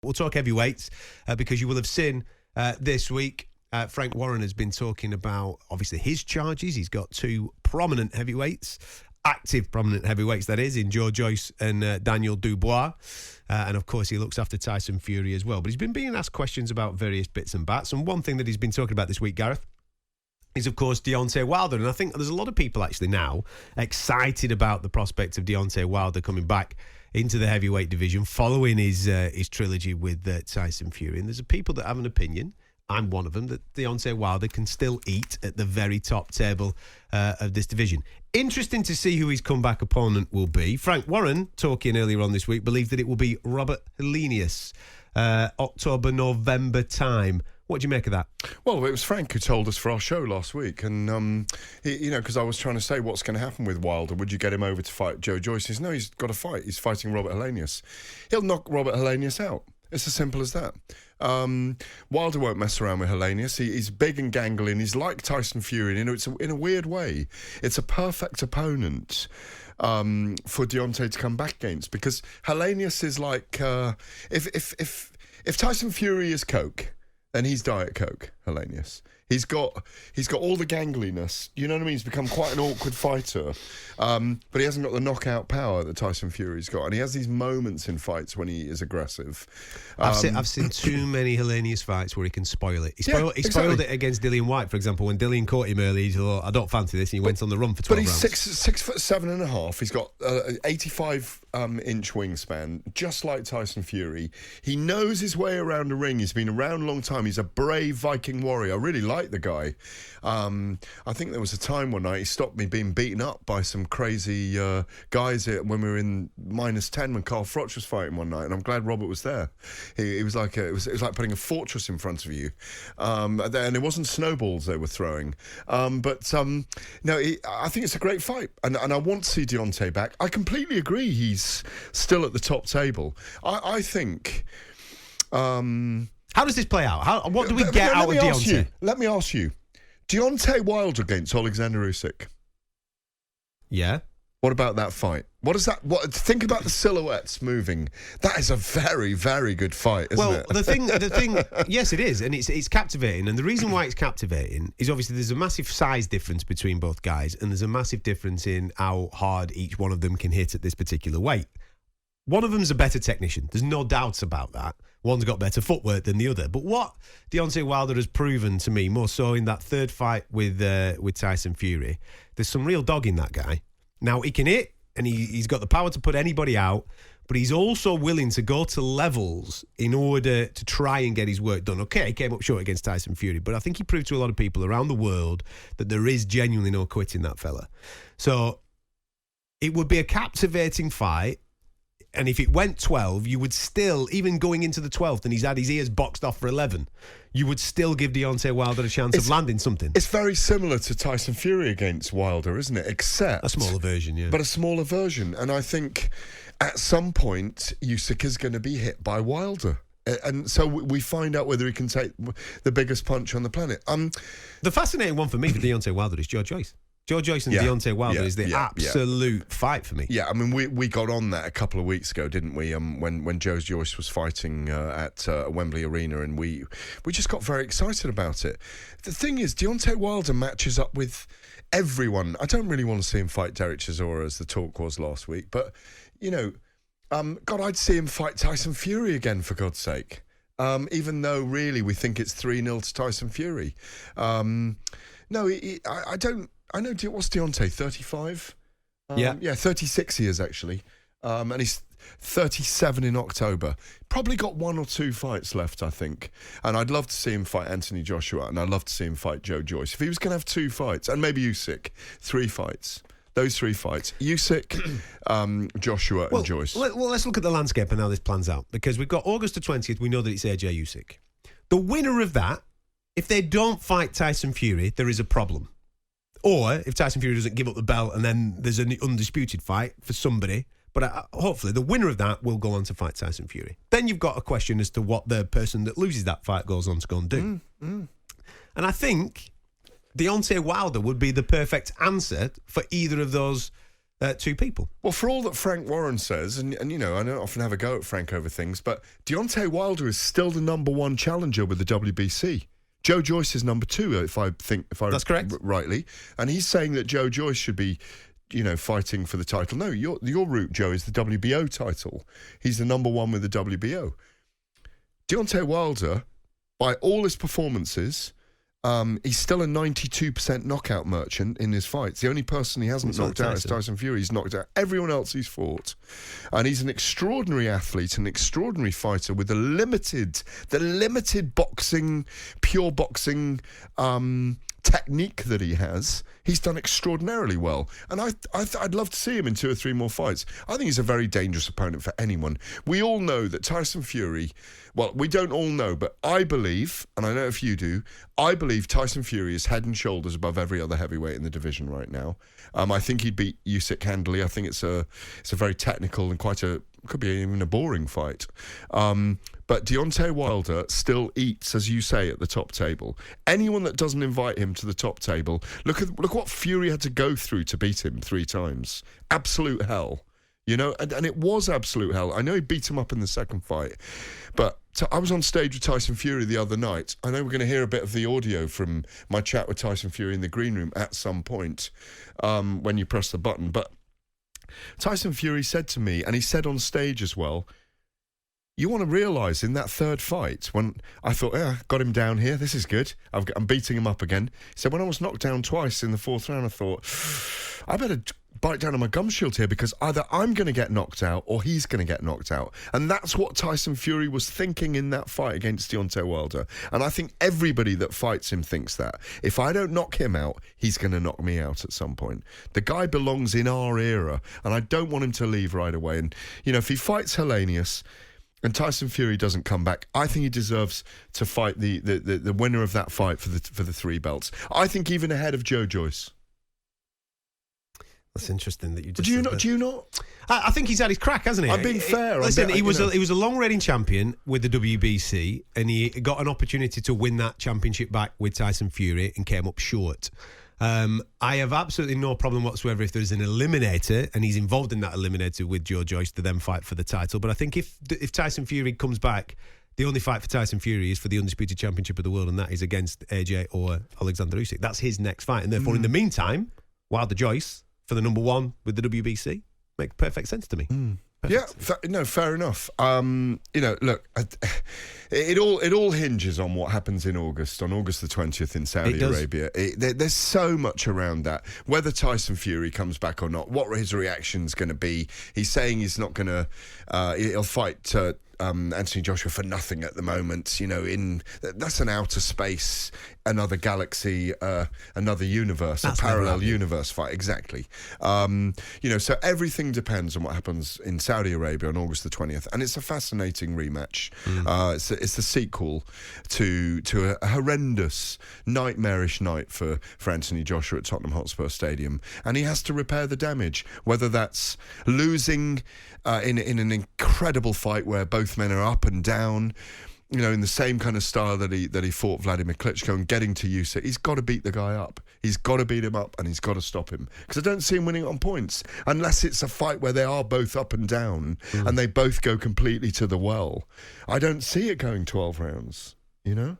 We'll talk heavyweights because you will have seen this week Frank Warren has been talking about, obviously, his charges. He's got two prominent heavyweights, active prominent heavyweights, that is, in Joe Joyce and Daniel Dubois. And, of course, he looks after Tyson Fury as well. But he's been being asked questions about various bits and bats. And one thing that he's been talking about this week, Gareth, is, of course, Deontay Wilder. And I think there's a lot of people actually now excited about the prospect of Deontay Wilder coming back into the heavyweight division following his trilogy with Tyson Fury. And there's people that have an opinion, I'm one of them, that Deontay Wilder can still eat at the very top table of this division. Interesting to see who his comeback opponent will be. Frank Warren, talking earlier on this week, believed that it will be Robert Helenius, October, November time. What do you make of that? Well, it was Frank who told us for our show last week. And, because I was trying to say what's going to happen with Wilder. Would you get him over to fight Joe Joyce? He says, no, he's got to fight. He's fighting Robert Helenius. He'll knock Robert Helenius out. It's as simple as that. Wilder won't mess around with Helenius. He's big and gangling. He's like Tyson Fury. It's in a weird way. It's a perfect opponent for Deontay to come back against, because Helenius is like if Tyson Fury is Coke, then he's Diet Coke, Helenius. He's got all the gangliness. You know what I mean? He's become quite an awkward fighter. But he hasn't got the knockout power that Tyson Fury's got. And he has these moments in fights when he is aggressive. I've seen too many Helenius fights where he can spoil it. He spoiled it against Dillian White, for example. When Dillian caught him early, he thought, I don't fancy this, and he went on the run for 12 rounds. But he's 6'7.5". He's got 85-inch wingspan, just like Tyson Fury. He knows his way around the ring. He's been around a long time. He's a brave Viking warrior. I really like the guy. I think there was a time one night he stopped me being beaten up by some crazy guys when we were in -10 when Carl Froch was fighting one night, and I'm glad Robert was there. It was like like putting a fortress in front of you, and it wasn't snowballs they were throwing. I think it's a great fight, and I want to see Deontay back. I completely agree. He's still at the top table. I think. How does this play out? What do we get out of Deontay? Let me ask you. Deontay Wilder against Alexander Usyk. Yeah. What about that fight? Think about the silhouettes moving. That is a very, very good fight, isn't it? Well, the thing, yes, it is, and it's captivating. And the reason why it's captivating is obviously there's a massive size difference between both guys, and there's a massive difference in how hard each one of them can hit at this particular weight. One of them's a better technician. There's no doubts about that. One's got better footwork than the other. But what Deontay Wilder has proven to me, more so in that third fight with Tyson Fury, there's some real dog in that guy. Now, he can hit, and he's got the power to put anybody out, but he's also willing to go to levels in order to try and get his work done. Okay, he came up short against Tyson Fury, but I think he proved to a lot of people around the world that there is genuinely no quitting that fella. So it would be a captivating fight. And if it went 12, you would still, even going into the 12th, and he's had his ears boxed off for 11, you would still give Deontay Wilder a chance of landing something. It's very similar to Tyson Fury against Wilder, isn't it? Except a smaller version, yeah. But a smaller version. And I think at some point, Usyk is going to be hit by Wilder. And so we find out whether he can take the biggest punch on the planet. The fascinating one for me for Deontay Wilder is Joe Joyce. Joe Joyce and Deontay Wilder is the absolute fight for me. Yeah, I mean, we got on that a couple of weeks ago, didn't we? When Joe Joyce was fighting at Wembley Arena, and we just got very excited about it. The thing is, Deontay Wilder matches up with everyone. I don't really want to see him fight Derek Chisora, as the talk was last week, but, God, I'd see him fight Tyson Fury again, for God's sake. Even though, really, we think it's 3-0 to Tyson Fury. I don't... I know, what's Deontay, 35? Yeah, 36 he is, actually. And he's 37 in October. Probably got 1 or 2 fights left, I think. And I'd love to see him fight Anthony Joshua, and I'd love to see him fight Joe Joyce. If he was going to have 2 fights, and maybe Usyk, 3 fights. Those 3 fights. Usyk, Joshua, and Joyce. Well, let's look at the landscape and how this plans out. Because we've got August the 20th, we know that it's AJ Usyk. The winner of that, if they don't fight Tyson Fury, there is a problem. Or if Tyson Fury doesn't give up the belt and then there's an undisputed fight for somebody. But hopefully the winner of that will go on to fight Tyson Fury. Then you've got a question as to what the person that loses that fight goes on to go and do. And I think Deontay Wilder would be the perfect answer for either of those two people. Well, for all that Frank Warren says, and you know, I don't often have a go at Frank over things, but Deontay Wilder is still the number one challenger with the WBC. Joe Joyce is number two, if I That's correct. Rightly, and he's saying that Joe Joyce should be, you know, fighting for the title. No, your route, Joe, is the WBO title. He's the number one with the WBO. Deontay Wilder, by all his performances, he's still a 92% knockout merchant in his fights. The only person he hasn't knocked out is Tyson Fury. He's knocked out everyone else he's fought. And he's an extraordinary athlete, an extraordinary fighter with the limited boxing, pure boxing technique that he has. He's done extraordinarily well. And I'd love to see him in 2 or 3 more fights. I think he's a very dangerous opponent for anyone. We all know that Tyson Fury, well, we don't all know, but I believe, and I don't know if you do, I believe Tyson Fury is head and shoulders above every other heavyweight in the division right now. I think he'd beat Usyk handily. I think it's a very technical and could be even a boring fight. But Deontay Wilder still eats, as you say, at the top table. Anyone that doesn't invite him to the top table, look what Fury had to go through to beat him 3 times. Absolute hell. You know, and it was absolute hell. I know he beat him up in the second fight, but I was on stage with Tyson Fury the other night. I know we're going to hear a bit of the audio from my chat with Tyson Fury in the green room at some point when you press the button. But Tyson Fury said to me, and he said on stage as well, you want to realise in that third fight, when I thought, got him down here, this is good, I'm beating him up again. He said, when I was knocked down twice in the 4th round, I thought, I better bite down on my gum shield here, because either I'm going to get knocked out or he's going to get knocked out. And that's what Tyson Fury was thinking in that fight against Deontay Wilder. And I think everybody that fights him thinks that. If I don't knock him out, he's going to knock me out at some point. The guy belongs in our era, and I don't want him to leave right away. And, you know, if he fights Helenius and Tyson Fury doesn't come back, I think he deserves to fight the winner of that fight for the 3 belts. I think even ahead of Joe Joyce. That's interesting that you just. Do you not? I think he's had his crack, hasn't he? I'm being fair. Listen, he was a long-reigning champion with the WBC, and he got an opportunity to win that championship back with Tyson Fury and came up short. I have absolutely no problem whatsoever if there's an eliminator and he's involved in that eliminator with Joe Joyce to then fight for the title. But I think if Tyson Fury comes back, the only fight for Tyson Fury is for the undisputed championship of the world, and that is against AJ or Alexander Usyk. That's his next fight, and therefore, in the meantime, Wilder Joyce for the number 1 with the WBC makes perfect sense to me. Yeah, fair enough. You know, look, it all hinges on what happens in August, on August the 20th in Saudi Arabia. There's so much around that. Whether Tyson Fury comes back or not, what his reaction's going to be. He's saying he's not going to. He'll fight Anthony Joshua for nothing at the moment. You know, that's an outer space, another galaxy, another universe, a parallel universe fight. Exactly. You know, so everything depends on what happens in Saudi Arabia on August the 20th, and it's a fascinating rematch. It's the sequel to a horrendous, nightmarish night for Anthony Joshua at Tottenham Hotspur Stadium, and he has to repair the damage. Whether that's losing in an incredible fight where both men are up and down, you know, in the same kind of style that he fought Vladimir Klitschko, and getting to Usyk, he's got to beat the guy up. He's got to beat him up, and he's got to stop him. Because I don't see him winning on points unless it's a fight where they are both up and down and they both go completely to the well. I don't see it going 12 rounds, you know?